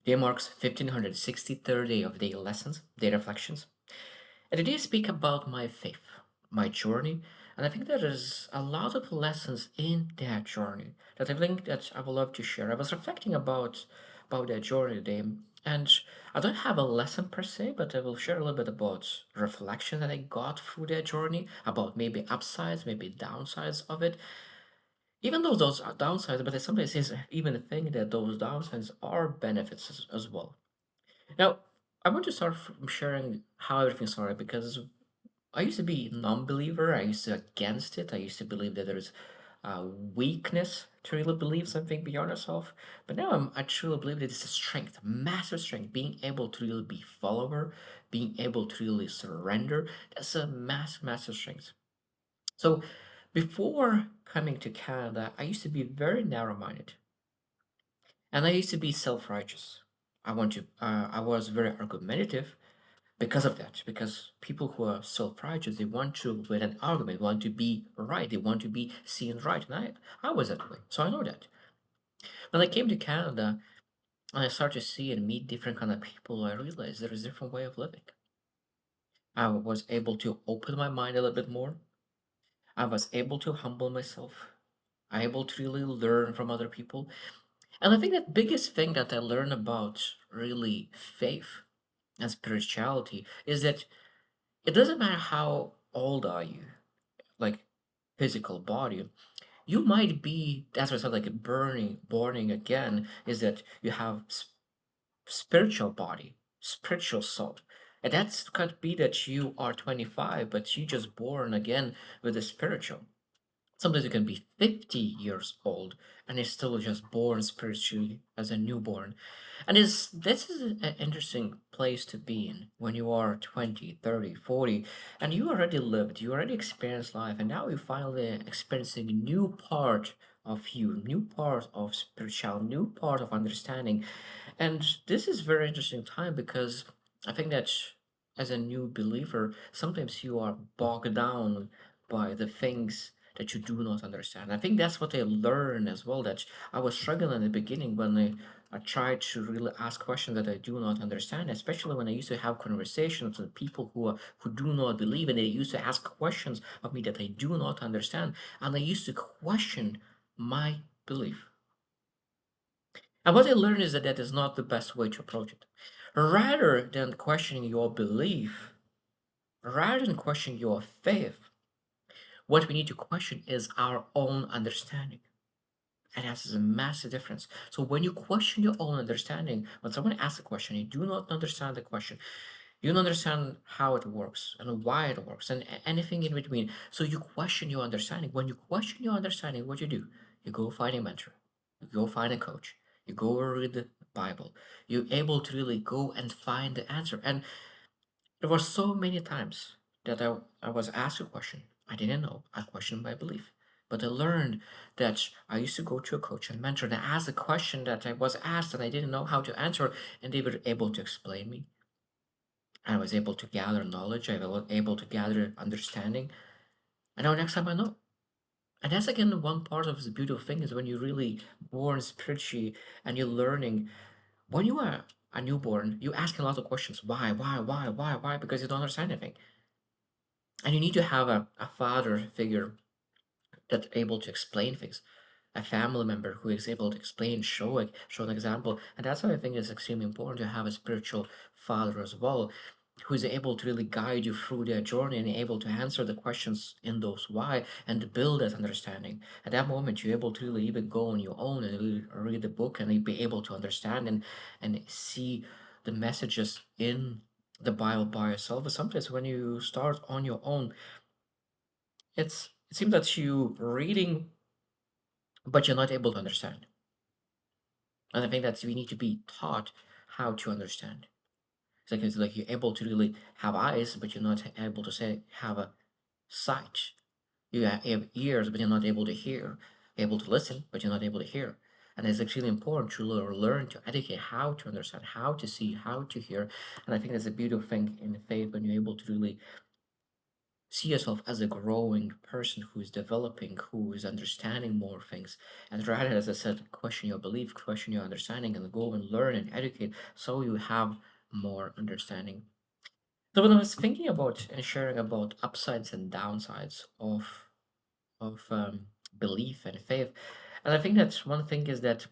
Day marks 1563rd day of daily lessons, day reflections. And today I speak about my faith, my journey, and I think there is a lot of lessons in that journey that I think that I would love to share. I was reflecting about that journey today, and I don't have a lesson per se, but I will share a little bit about reflection that I got through that journey, about maybe upsides, maybe downsides of it, even though those are downsides, but I sometimes even think that those downsides are benefits as well. Now, I want to start from sharing how everything started because I used to be a non-believer. I used to against it. I used to believe that there's a weakness to really believe something beyond ourselves. But now I truly believe that it's a strength, massive strength, being able to really be follower, being able to really surrender. That's a massive strength. So before coming to Canada, I used to be very narrow-minded, and I used to be self-righteous. I was very argumentative because of that. Because people who are self-righteous, they want to win an argument, want to be right, they want to be seen right, and I was that way, so I know that. When I came to Canada and I started to see and meet different kind of people, I realized there is a different way of living. I was able to open my mind a little bit more. I was able to humble myself. I able to really learn from other people. And I think that biggest thing that I learned about really faith and spirituality is that it doesn't matter how old are you, like physical body. You might be, that's why I said like born again, is that you have spiritual body, spiritual soul. And that's could be that you are 25, but you just born again with the spiritual. Sometimes you can be 50 years old and is still just born spiritually as a newborn. And this is an interesting place to be in when you are 20, 30, 40, and you already lived, you already experienced life, and now you're finally experiencing a new part of you, new part of spirituality, new part of understanding. And this is very interesting time because I think that as a new believer, sometimes you are bogged down by the things that you do not understand. I think that's what I learned as well. That I was struggling in the beginning when I tried to really ask questions that I do not understand, especially when I used to have conversations with people who do not believe, and they used to ask questions of me that I do not understand, and I used to question my belief. And what I learned is that that is not the best way to approach it. Rather than questioning your belief, rather than questioning your faith, what we need to question is our own understanding. And that's a massive difference. So when you question your own understanding, when someone asks a question, you do not understand the question. You don't understand how it works and why it works and anything in between. So you question your understanding. When you question your understanding, what you do? You go find a mentor. You go find a coach. You go read the Bible. You're able to really go and find the answer. And there were so many times that I was asked a question I didn't know. I questioned my belief. But I learned that I used to go to a coach and mentor and ask a question that I was asked and I didn't know how to answer, and they were able to explain me. I was able to gather knowledge. I was able to gather understanding. And now next time I know. And that's again one part of the beautiful thing is when you're really born spiritually and you're learning. When you are a newborn, you ask a lot of questions. Why? Because you don't understand anything. And you need to have a father figure that's able to explain things, a family member who is able to explain, show an example. And that's why I think it's extremely important to have a spiritual father as well, who is able to really guide you through their journey and able to answer the questions in those why and to build that understanding. At that moment, you're able to really even go on your own and read the book and be able to understand and see the messages in the Bible by yourself. But sometimes when you start on your own, it seems that you reading, but you're not able to understand. And I think that we need to be taught how to understand. It's like you're able to really have eyes, but you're not able to say have a sight. You have ears, but you're not able to hear. You're able to listen, but you're not able to hear. And it's actually important to learn to educate how to understand, how to see, how to hear. And I think that's a beautiful thing in faith when you're able to really see yourself as a growing person who is developing, who is understanding more things, and rather, as I said, question your belief, question your understanding, and go and learn and educate so you have more understanding. So when I was thinking about and sharing about upsides and downsides of belief and faith, and I think that one thing is that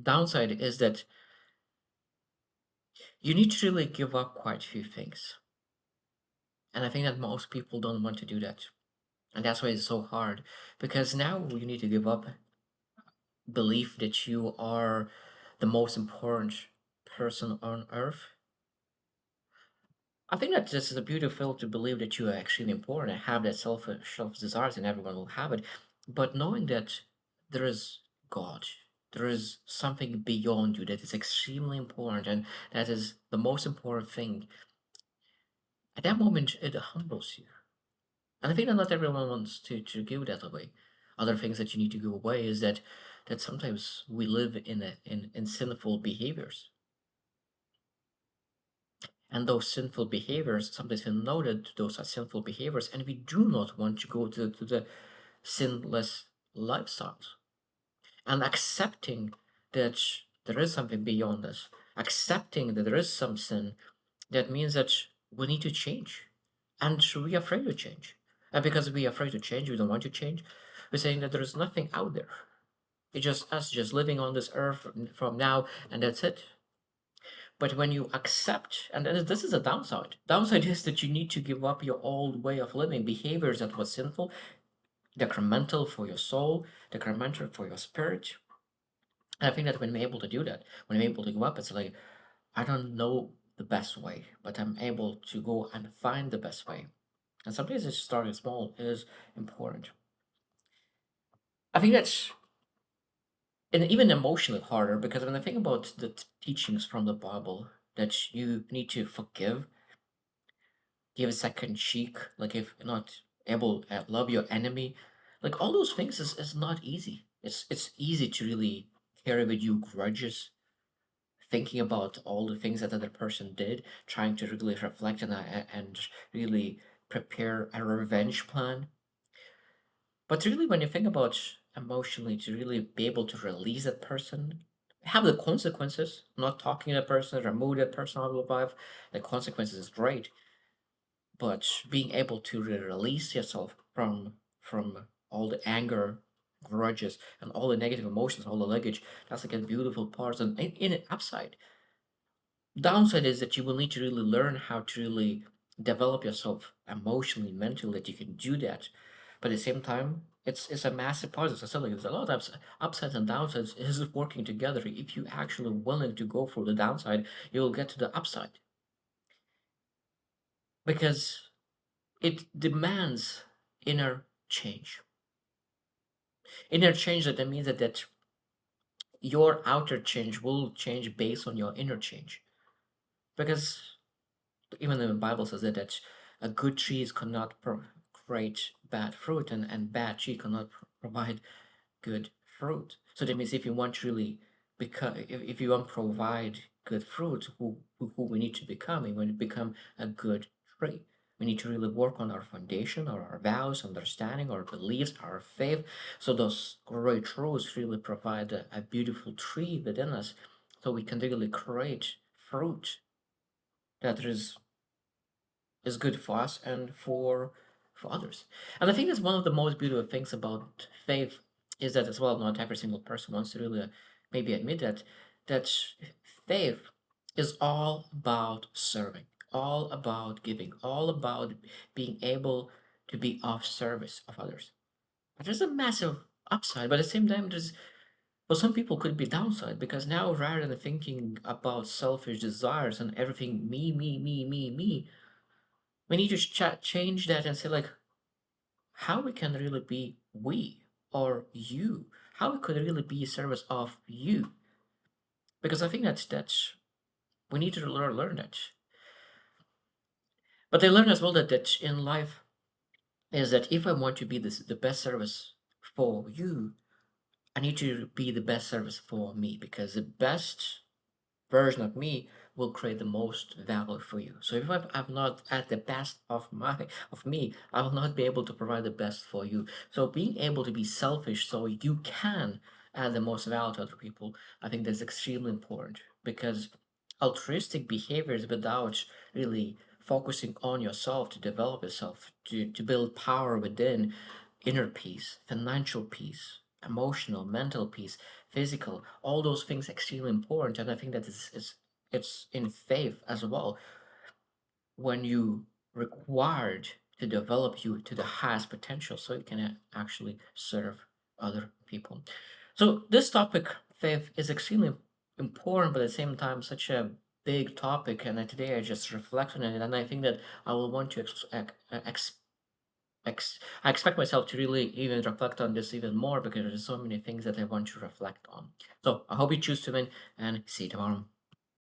downside is that you need to really give up quite a few things, and I think that most people don't want to do that, and that's why it's so hard because now you need to give up belief that you are the most important person on earth. I think that this is a beautiful to believe that you are actually important and have that self desires and everyone will have it. But knowing that there is God, there is something beyond you that is extremely important and that is the most important thing, at that moment it humbles you. And I think that not everyone wants to give that away. Other things that you need to give away is that sometimes we live in sinful behaviors. And those sinful behaviors, sometimes we know that those are sinful behaviors, and we do not want to go to the sinless lifestyles. And accepting that there is something beyond us, accepting that there is some sin, that means that we need to change. And we're afraid to change. And because we're afraid to change, we don't want to change, we're saying that there is nothing out there. It's just us just living on this earth from now, and that's it. But when you accept, and this is a downside is that you need to give up your old way of living, behaviors that was sinful, detrimental for your soul, detrimental for your spirit. And I think that when I'm able to do that, when I'm able to give up, it's like, I don't know the best way, but I'm able to go and find the best way. And sometimes just starting small is important. I think that's and even emotionally harder because when I think about the teachings from the Bible, that you need to forgive, give a second cheek, like if you're not able love your enemy, like all those things is not easy. It's easy to really carry with you grudges, thinking about all the things that the other person did, trying to really reflect and really prepare a revenge plan. But really, when you think about emotionally, to really be able to release that person, have the consequences, not talking to that person, remove that person out of your life, the consequences is great, but being able to release yourself from all the anger, grudges, and all the negative emotions, all the luggage, that's like a beautiful part. And in an upside, downside is that you will need to really learn how to really develop yourself emotionally, mentally, that you can do that. But at the same time, it's a massive process. I said like there's a lot of upsides and downsides. Is working together. If you actually willing to go for the downside, you'll get to the upside because it demands inner change. Inner change that means that your outer change will change based on your inner change. Because even the Bible says that a good trees cannot create bad fruit, and bad tree cannot provide good fruit. So that means if you want to really become, if you want to provide good fruit, who we need to become, we want to become a good tree. We need to really work on our foundation, or our values, understanding, our beliefs, our faith. So those great truths really provide a beautiful tree within us, so we can really create fruit that is good for us and for others. And I think that's one of the most beautiful things about faith is that as well, not every single person wants to really maybe admit that faith is all about serving, all about giving, all about being able to be of service of others. But there's a massive upside, but at the same time, there's for some people could be downside because now rather than thinking about selfish desires and everything me, we need to change that and say like how we can really be we or you, how we could really be a service of you, because I think that's we need to learn that. But I learn as well that in life is that if I want to be the best service for you, I need to be the best service for me, because the best version of me will create the most value for you. So if I'm not at the best of me, I will not be able to provide the best for you. So being able to be selfish so you can add the most value to other people, I think that's extremely important, because altruistic behaviors without really focusing on yourself to develop yourself, to build power within, inner peace, financial peace, emotional, mental peace, physical, all those things extremely important. And I think that is it's in faith as well, when you required to develop you to the highest potential so you can actually serve other people. So this topic, faith, is extremely important, but at the same time such a big topic, and today I just reflect on it, and I think that I will want to I expect myself to really even reflect on this even more, because there's so many things that I want to reflect on. So I hope you choose to win, and see you tomorrow.